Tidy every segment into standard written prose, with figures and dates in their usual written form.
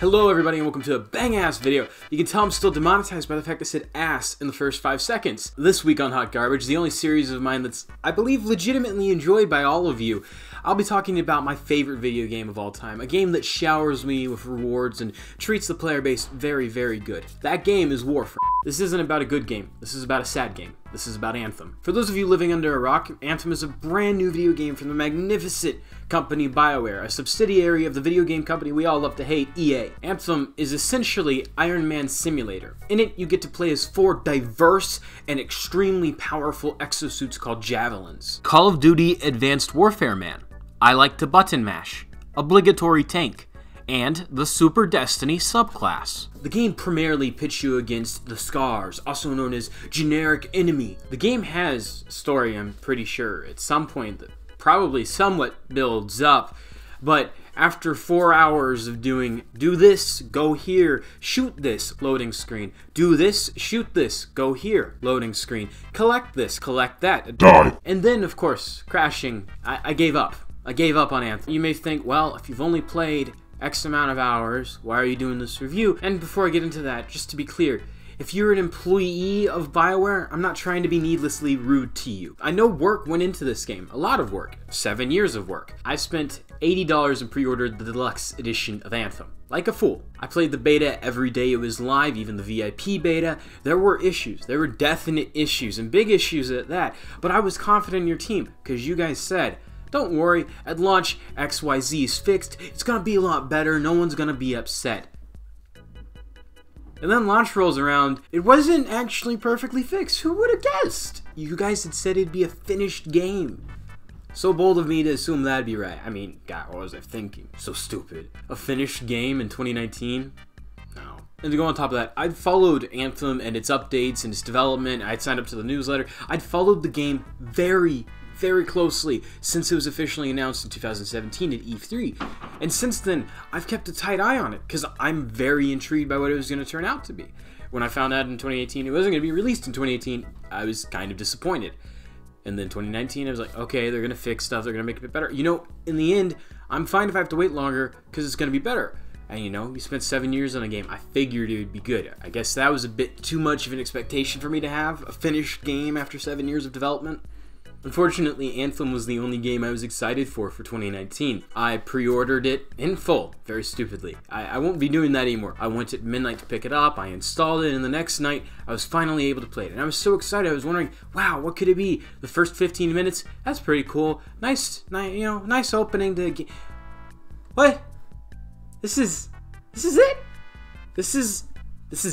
Hello everybody and welcome to a bang-ass video. You can tell I'm still demonetized by the fact I said ass in the first 5 seconds. This week on Hot Garbage, the only series of mine that's, I believe, legitimately enjoyed by all of you, I'll be talking about my favorite video game of all time. A game that showers me with rewards and treats the player base very, very good. That game is Warframe. This isn't about a good game. This is about a sad game. This is about Anthem. For those of you living under a rock, Anthem is a brand new video game from the magnificent company BioWare, a subsidiary of the video game company we all love to hate, EA. Anthem is essentially Iron Man Simulator. In it, you get to play as 4 diverse and extremely powerful exosuits called Javelins. Call of Duty Advanced Warfare Man, I Like to Button Mash, Obligatory Tank, and the Super Destiny subclass. The game primarily pits you against the Scars, also known as Generic Enemy. The game has story, I'm pretty sure, at some point that probably somewhat builds up, but after 4 hours of doing, do this, go here, shoot this, loading screen, do this, shoot this, go here, loading screen, collect this, collect that, die. And then, of course, crashing, I gave up. I gave up on Anthem. You may think, well, if you've only played X amount of hours, why are you doing this review? And before I get into that, just to be clear, if you're an employee of BioWare, I'm not trying to be needlessly rude to you. I know work went into this game, a lot of work, 7 years of work. I spent $80 and pre-ordered the deluxe edition of Anthem. Like a fool. I played the beta every day it was live, even the VIP beta. There were issues. There were definite issues, and big issues at that. But I was confident in your team, because you guys said, don't worry, at launch, XYZ is fixed, it's gonna be a lot better, no one's gonna be upset. And then launch rolls around, it wasn't actually perfectly fixed, who would have guessed? You guys had said it'd be a finished game. So bold of me to assume that'd be right. I mean, God, what was I thinking? So stupid. A finished game in 2019? No. And to go on top of that, I'd followed Anthem and its updates and its development, I'd signed up to the newsletter, I'd followed the game very closely since it was officially announced in 2017 at E3. And since then, I've kept a tight eye on it because I'm very intrigued by what it was going to turn out to be. When I found out in 2018 it wasn't going to be released in 2018, I was kind of disappointed. And then 2019, I was like, okay, they're going to fix stuff, they're going to make it a bit better. You know, in the end, I'm fine if I have to wait longer because it's going to be better. And you know, you spent 7 years on a game, I figured it would be good. I guess that was a bit too much of an expectation for me to have, a finished game after 7 years of development. Unfortunately, Anthem was the only game I was excited for 2019. I pre-ordered it in full, very stupidly. I won't be doing that anymore. I went at midnight to pick it up, I installed it, and the next night, I was finally able to play it. And I was so excited, I was wondering, wow, what could it be? The first 15 minutes, that's pretty cool. Nice opening to game. What? This is it? This is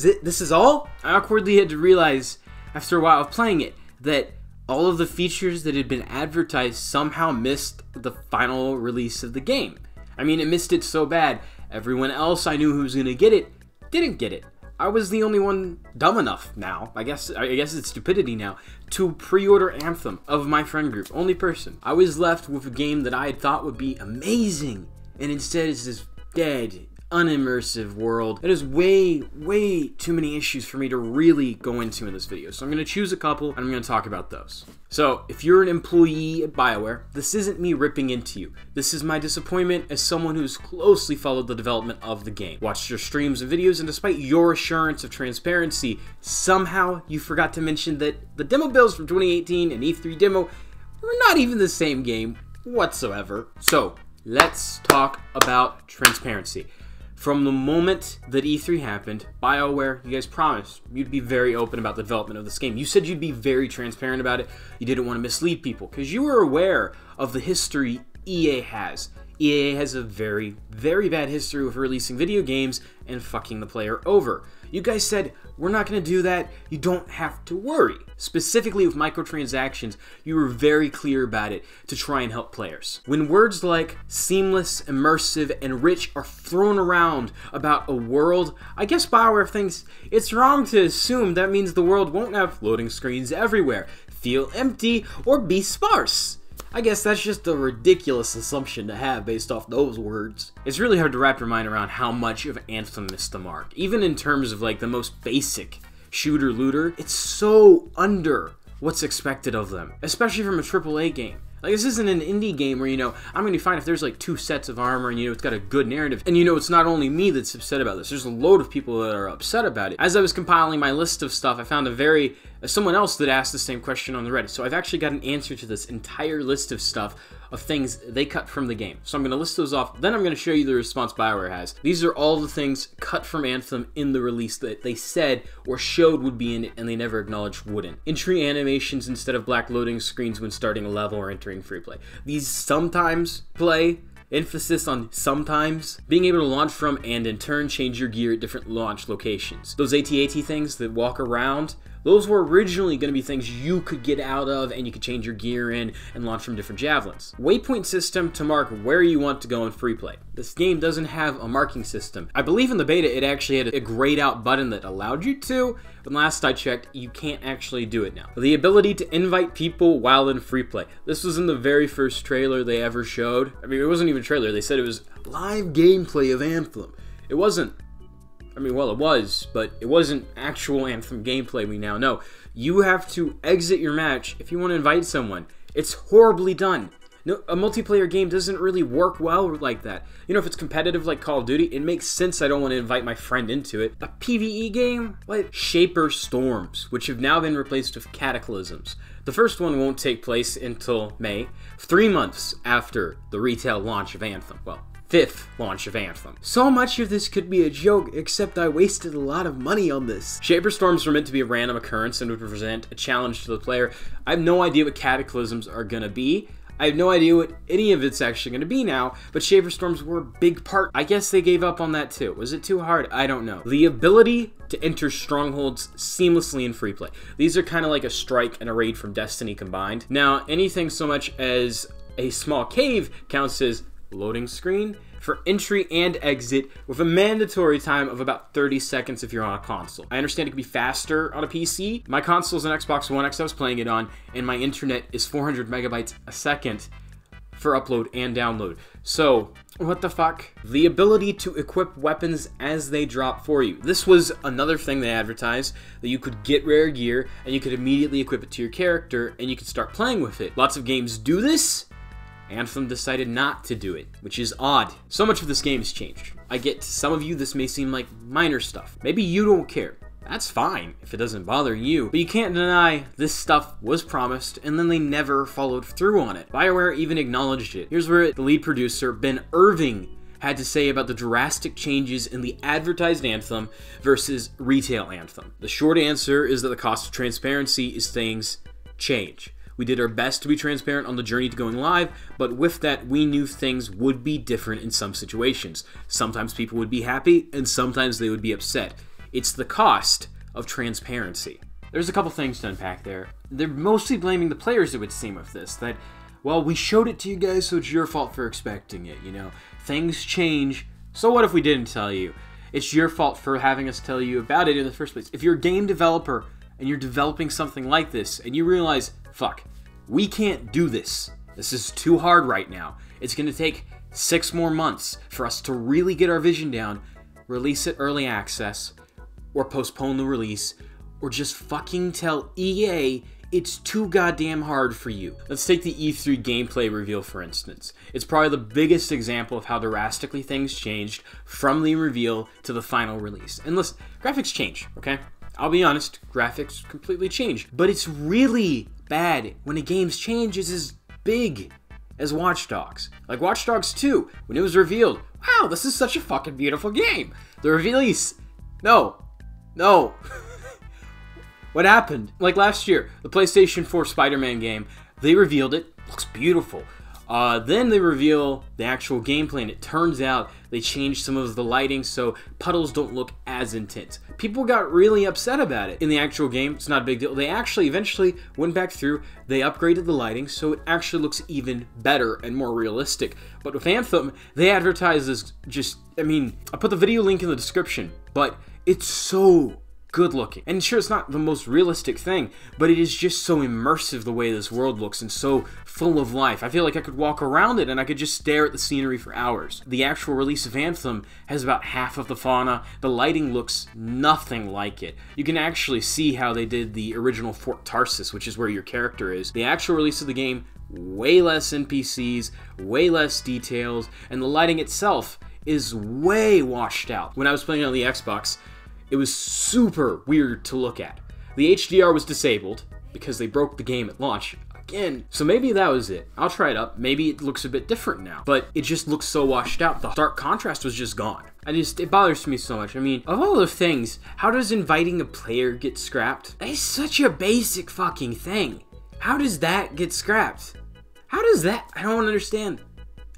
it? This is all? I awkwardly had to realize, after a while of playing it, that all of the features that had been advertised somehow missed the final release of the game. I mean, it missed it so bad, everyone else I knew who was going to get it didn't get it. I was the only one dumb enough now, I guess it's stupidity now, to pre-order Anthem of my friend group, only person. I was left with a game that I had thought would be amazing, and instead it's this dead, unimmersive world. It has way too many issues for me to really go into in this video. So I'm going to choose a couple and I'm going to talk about those. So if you're an employee at BioWare, this isn't me ripping into you. This is my disappointment as someone who's closely followed the development of the game. Watched your streams and videos, and despite your assurance of transparency, somehow you forgot to mention that the demo builds from 2018 and E3 demo were not even the same game whatsoever. So let's talk about transparency. From the moment that E3 happened, BioWare, you guys promised you'd be very open about the development of this game. You said you'd be very transparent about it. You didn't want to mislead people because you were aware of the history EA has. EA has a very bad history with releasing video games and fucking the player over. You guys said, we're not going to do that, you don't have to worry. Specifically with microtransactions, you were very clear about it to try and help players. When words like seamless, immersive, and rich are thrown around about a world, I guess BioWare thinks it's wrong to assume that means the world won't have loading screens everywhere, feel empty, or be sparse. I guess that's just a ridiculous assumption to have based off those words. It's really hard to wrap your mind around how much of Anthem missed the mark. Even in terms of like the most basic shooter-looter, it's so under what's expected of them, especially from a AAA game. Like, this isn't an indie game where, you know, I'm going to find if there's like 2 sets of armor and, you know, it's got a good narrative. And, you know, it's not only me that's upset about this. There's a load of people that are upset about it. As I was compiling my list of stuff, I found someone else that asked the same question on the Reddit. So I've actually got an answer to this entire list of stuff of things they cut from the game. So I'm going to list those off, then I'm going to show you the response BioWare has. These are all the things cut from Anthem in the release that they said or showed would be in it and they never acknowledged wouldn't. Entry animations instead of black loading screens when starting a level or entering free play. These sometimes play, emphasis on sometimes, being able to launch from and in turn change your gear at different launch locations. Those AT-AT things that walk around, those were originally going to be things you could get out of and you could change your gear in and launch from different javelins. Waypoint system to mark where you want to go in free play. This game doesn't have a marking system. I believe in the beta it actually had a grayed out button that allowed you to, but last I checked you can't actually do it now. The ability to invite people while in free play. This was in the very first trailer they ever showed. I mean, it wasn't even a trailer, they said it was live gameplay of Anthem. It wasn't. I mean, well, it was, but it wasn't actual Anthem gameplay we now know. You have to exit your match if you want to invite someone. It's horribly done. No, a multiplayer game doesn't really work well like that. You know, if it's competitive like Call of Duty, it makes sense I don't want to invite my friend into it. A PvE game? Like Shaper Storms, which have now been replaced with Cataclysms. The first one won't take place until May, 3 months after the retail launch of Anthem. Well, 5th launch of Anthem. So much of this could be a joke, except I wasted a lot of money on this. Shaper Storms were meant to be a random occurrence and would present a challenge to the player. I have no idea what Cataclysms are gonna be. I have no idea what any of it's actually going to be now, but Shaper Storms were a big part. I guess they gave up on that too. Was it too hard? I don't know. The ability to enter strongholds seamlessly in free play. These are kind of like a strike and a raid from Destiny combined. Now, anything so much as a small cave counts as loading screen for entry and exit with a mandatory time of about 30 seconds if you're on a console. I understand it can be faster on a PC. My console is an Xbox One X I was playing it on, and my internet is 400 megabytes a second for upload and download. So, what the fuck? The ability to equip weapons as they drop for you. This was another thing they advertised, that you could get rare gear and you could immediately equip it to your character and you could start playing with it. Lots of games do this. Anthem decided not to do it, which is odd. So much of this game has changed. I get to some of you this may seem like minor stuff. Maybe you don't care. That's fine if it doesn't bother you, but you can't deny this stuff was promised and then they never followed through on it. BioWare even acknowledged it. Here's where the lead producer, Ben Irving, had to say about the drastic changes in the advertised Anthem versus retail Anthem. The short answer is that the cost of transparency is things change. We did our best to be transparent on the journey to going live, but with that, we knew things would be different in some situations. Sometimes people would be happy, and sometimes they would be upset. It's the cost of transparency. There's a couple things to unpack there. They're mostly blaming the players, it would seem, of this, that, well, we showed it to you guys, so it's your fault for expecting it, you know? Things change, so what if we didn't tell you? It's your fault for having us tell you about it in the first place. If you're a game developer, and you're developing something like this, and you realize, fuck, we can't do this. This is too hard right now. It's gonna take 6 more months for us to really get our vision down, release it early access, or postpone the release, or just fucking tell EA it's too goddamn hard for you. Let's take the E3 gameplay reveal for instance. It's probably the biggest example of how drastically things changed from the reveal to the final release. And listen, graphics change, okay? I'll be honest, graphics completely changed. But it's really bad when a game's change is as big as Watch Dogs. Like Watch Dogs 2, when it was revealed, wow, this is such a fucking beautiful game. The release, no. What happened? Like last year, the PlayStation 4 Spider-Man game, they revealed it, looks beautiful. Then they reveal the actual gameplay, and it turns out they changed some of the lighting so puddles don't look as intense. People got really upset about it. In the actual game, it's not a big deal. They actually eventually went back through, they upgraded the lighting so it actually looks even better and more realistic. But with Anthem, they advertise as just, I mean, I put the video link in the description, but it's so good looking. And sure, it's not the most realistic thing, but it is just so immersive the way this world looks and so full of life. I feel like I could walk around it and I could just stare at the scenery for hours. The actual release of Anthem has about half of the fauna. The lighting looks nothing like it. You can actually see how they did the original Fort Tarsis, which is where your character is. The actual release of the game way less NPCs, way less details, and the lighting itself is way washed out. When I was playing on the Xbox, it was super weird to look at. The HDR was disabled because they broke the game at launch again. So maybe that was it. I'll try it up. Maybe it looks a bit different now, but it just looks so washed out. The stark contrast was just gone. It bothers me so much. I mean, of all the things, how does inviting a player get scrapped? That is such a basic fucking thing. How does that get scrapped? How does that? I don't understand.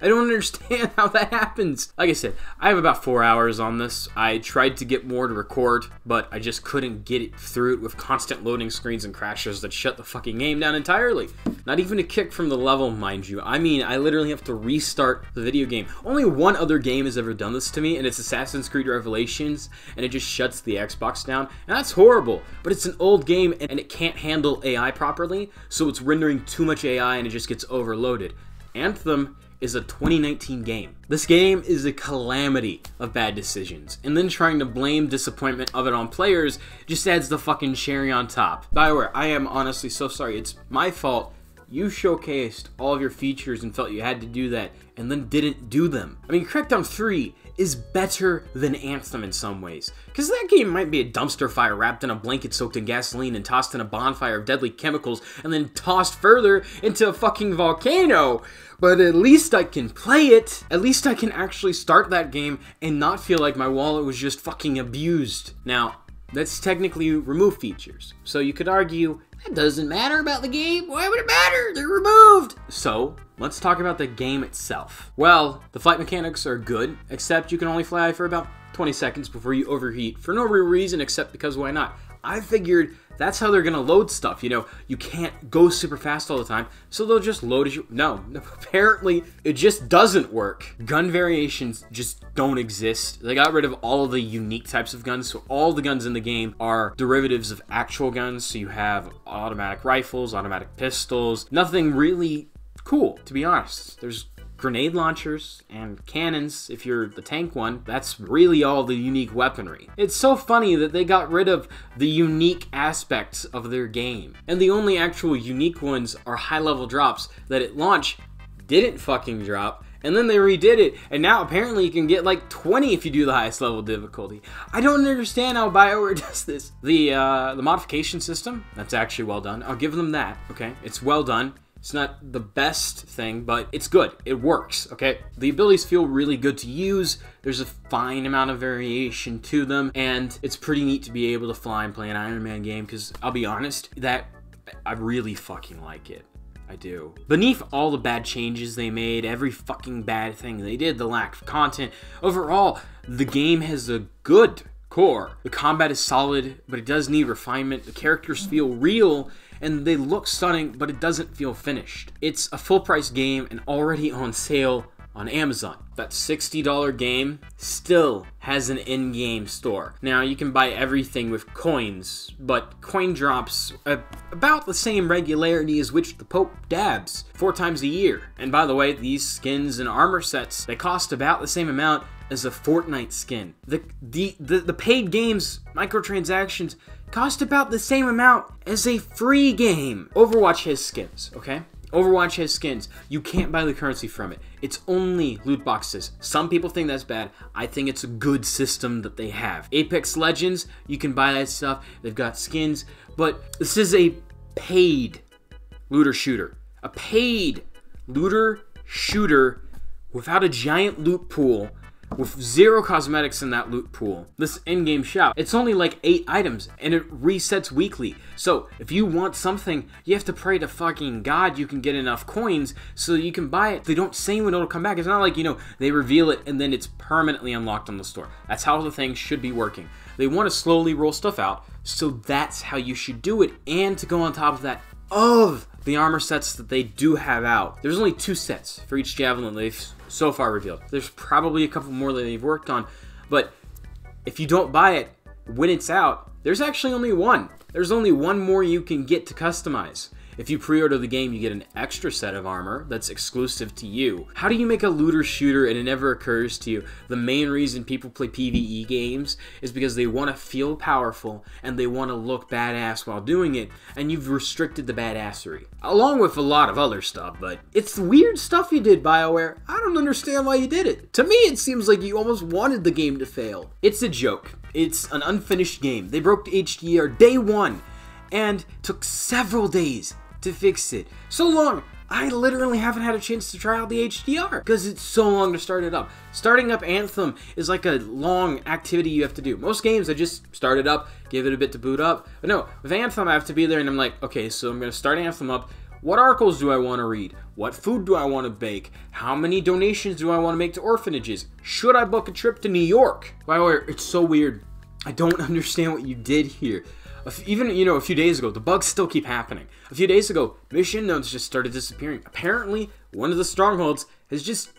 I don't understand how that happens. Like I said, I have about 4 hours on this. I tried to get more to record, but I just couldn't get it through it with constant loading screens and crashes that shut the fucking game down entirely. Not even a kick from the level, mind you. I mean, I literally have to restart the video game. Only one other game has ever done this to me, and it's Assassin's Creed Revelations, and it just shuts the Xbox down, and that's horrible. But it's an old game, and it can't handle AI properly, so it's rendering too much AI, and it just gets overloaded. Anthem is a 2019 game. This game is a calamity of bad decisions, and then trying to blame disappointment of it on players just adds the fucking cherry on top. By the way, I am honestly so sorry. It's my fault. You showcased all of your features and felt you had to do that, and then didn't do them. I mean, Crackdown 3 is better than Anthem in some ways, because that game might be a dumpster fire wrapped in a blanket soaked in gasoline and tossed in a bonfire of deadly chemicals and then tossed further into a fucking volcano, but at least I can play it. At least I can actually start that game and not feel like my wallet was just fucking abused. Now, that's technically remove features, so you could argue that doesn't matter about the game. Why would it matter? They're removed. So let's talk about the game itself. Well, the flight mechanics are good, except you can only fly for about 20 seconds before you overheat for no real reason except because why not? I figured that's how they're gonna load stuff, you know, you can't go super fast all the time, so they'll just load as you, no, apparently it just doesn't work. Gun variations just don't exist. They got rid of all of the unique types of guns, so all the guns in the game are derivatives of actual guns, so you have automatic rifles, automatic pistols, nothing really cool, to be honest. There's grenade launchers and cannons if you're the tank one. That's really all the unique weaponry. It's so funny that they got rid of the unique aspects of their game, and the only actual unique ones are high-level drops that at launch didn't fucking drop, and then they redid it, and now apparently you can get like 20 if you do the highest level difficulty. I don't understand how BioWare does this. The modification system, that's actually well done. I'll give them that, okay? It's well done. It's not the best thing, but it's good. It works, okay? The abilities feel really good to use. There's a fine amount of variation to them, and it's pretty neat to be able to fly and play an Iron Man game, because I'll be honest, that I really fucking like it. I do. Beneath all the bad changes they made, every fucking bad thing they did, the lack of content, overall, the game has a good core. The combat is solid, but it does need refinement. The characters feel real, and they look stunning, but it doesn't feel finished. It's a full-price game and already on sale on Amazon. That $60 game still has an in-game store. Now, you can buy everything with coins, but coin drops about the same regularity as which the Pope dabs 4 times a year. And by the way, these skins and armor sets, they cost about the same amount as a Fortnite skin. The paid games, microtransactions, cost about the same amount as a free game. Overwatch has skins, okay? Overwatch has skins. You can't buy the currency from it. It's only loot boxes. Some people think that's bad. I think it's a good system that they have. Apex Legends, you can buy that stuff. They've got skins, but this is a paid looter shooter. A paid looter shooter without a giant loot pool, with 0 cosmetics in that loot pool. This in-game shop, it's only like 8 items, and it resets weekly. So, if you want something, you have to pray to fucking God you can get enough coins so you can buy it. They don't say when it'll come back. It's not like, you know, they reveal it and then it's permanently unlocked on the store. That's how the thing should be working. They want to slowly roll stuff out, so that's how you should do it. And to go on top of that, of the armor sets that they do have out. There's only 2 sets for each javelin they've so far revealed. There's probably a couple more that they've worked on, but if you don't buy it when it's out, there's actually only one. There's only one more you can get to customize. If you pre-order the game, you get an extra set of armor that's exclusive to you. How do you make a looter shooter and it never occurs to you the main reason people play PvE games is because they want to feel powerful and they want to look badass while doing it, and you've restricted the badassery. Along with a lot of other stuff, but it's weird stuff you did, BioWare. I don't understand why you did it. To me, it seems like you almost wanted the game to fail. It's a joke. It's an unfinished game. They broke the HDR day one and took several days to fix it. So long, I literally haven't had a chance to try out the HDR because it's so long to start it up. Starting up Anthem is like a long activity you have to do. Most games, I just start it up, give it a bit to boot up. But no, with Anthem, I have to be there and I'm like, okay, so I'm going to start Anthem up. What articles do I want to read? What food do I want to bake? How many donations do I want to make to orphanages? Should I book a trip to New York? By the way, it's so weird. I don't understand what you did here. Even, a few days ago, the bugs still keep happening. A few days ago, mission nodes just started disappearing. Apparently, one of the strongholds has just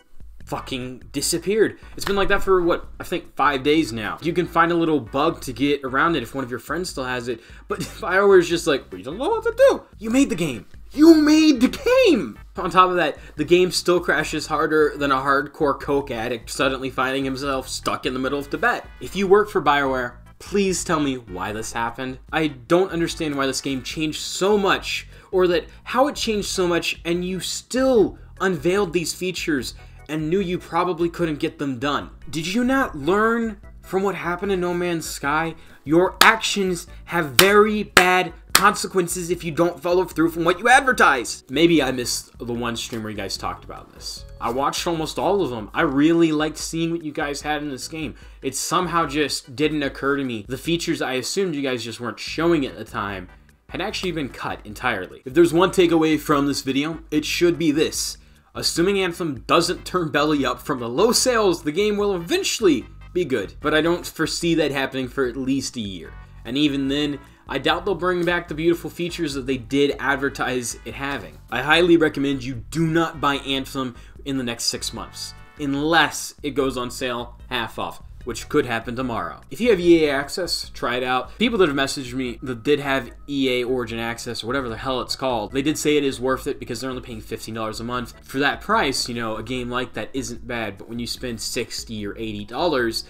fucking disappeared. It's been like that for, what, I think 5 days now. You can find a little bug to get around it if one of your friends still has it, but BioWare's just like, we don't know what to do. You made the game. You made the game! On top of that, the game still crashes harder than a hardcore coke addict suddenly finding himself stuck in the middle of Tibet. If you work for BioWare, please tell me why this happened. I don't understand why this game changed so much, or how it changed so much and you still unveiled these features and knew you probably couldn't get them done. Did you not learn from what happened in No Man's Sky? Your actions have very bad consequences if you don't follow through from what you advertise. Maybe I missed the one stream where you guys talked about this. I watched almost all of them. I really liked seeing what you guys had in this game. It somehow just didn't occur to me. The features I assumed you guys just weren't showing at the time had actually been cut entirely. If there's one takeaway from this video, it should be this. Assuming Anthem doesn't turn belly up from the low sales, the game will eventually be good. But I don't foresee that happening for at least a year. And even then, I doubt they'll bring back the beautiful features that they did advertise it having. I highly recommend you do not buy Anthem in the next 6 months, unless it goes on sale half off, which could happen tomorrow. If you have EA Access, try it out. People that have messaged me that did have EA Origin Access, or whatever the hell it's called, they did say it is worth it because they're only paying $15 a month. For that price, a game like that isn't bad, but when you spend $60 or $80,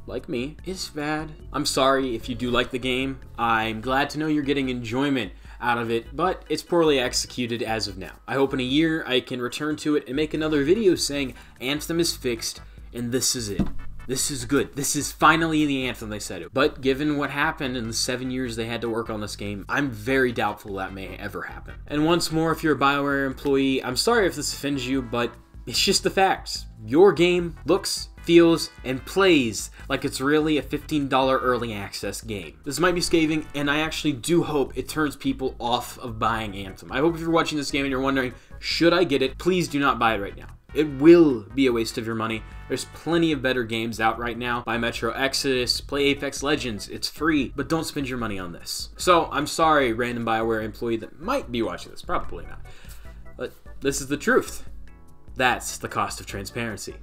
like me, it's bad. I'm sorry if you do like the game. I'm glad to know you're getting enjoyment out of it, but it's poorly executed as of now. I hope in a year I can return to it and make another video saying Anthem is fixed and this is it. This is good. This is finally the Anthem they said it. But given what happened in the 7 years they had to work on this game, I'm very doubtful that may ever happen. And once more, if you're a BioWare employee, I'm sorry if this offends you, but it's just the facts. Your game looks, feels, and plays like it's really a $15 early access game. This might be scathing, and I actually do hope it turns people off of buying Anthem. I hope if you're watching this game and you're wondering, should I get it? Please do not buy it right now. It will be a waste of your money. There's plenty of better games out right now. Buy Metro Exodus, play Apex Legends, it's free, but don't spend your money on this. So, I'm sorry, random BioWare employee that might be watching this, probably not. But this is the truth. That's the cost of transparency.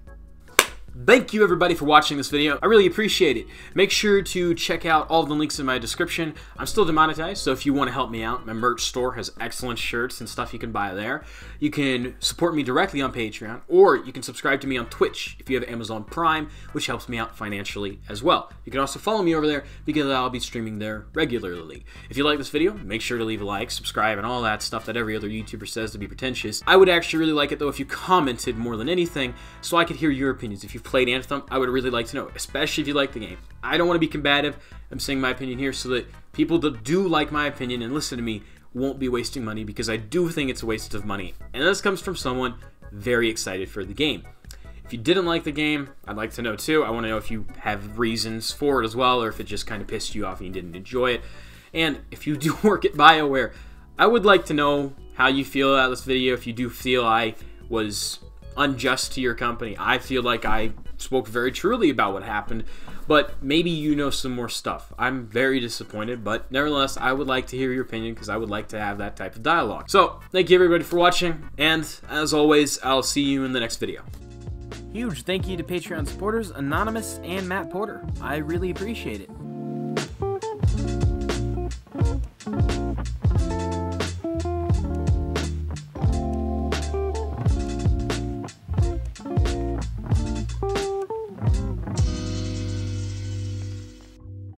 Thank you everybody for watching this video. I really appreciate it. Make sure to check out all the links in my description. I'm still demonetized, so if you want to help me out, my merch store has excellent shirts and stuff you can buy there. You can support me directly on Patreon, or you can subscribe to me on Twitch if you have Amazon Prime, which helps me out financially as well. You can also follow me over there because I'll be streaming there regularly. If you like this video, make sure to leave a like, subscribe, and all that stuff that every other YouTuber says to be pretentious. I would actually really like it though if you commented more than anything so I could hear your opinions. If you've played Anthem, I would really like to know, especially if you like the game. I don't want to be combative. I'm saying my opinion here so that people that do like my opinion and listen to me won't be wasting money, because I do think it's a waste of money. And this comes from someone very excited for the game. If you didn't like the game, I'd like to know too. I want to know if you have reasons for it as well, or if it just kind of pissed you off and you didn't enjoy it. And if you do work at BioWare, I would like to know how you feel about this video. If you do feel I was unjust to your company, I feel like I spoke very truly about what happened, but maybe you know some more stuff. I'm very disappointed, but nevertheless, I would like to hear your opinion because I would like to have that type of dialogue. So, thank you everybody for watching, and as always, I'll see you in the next video. Huge thank you to Patreon supporters Anonymous and Matt Porter. I really appreciate it.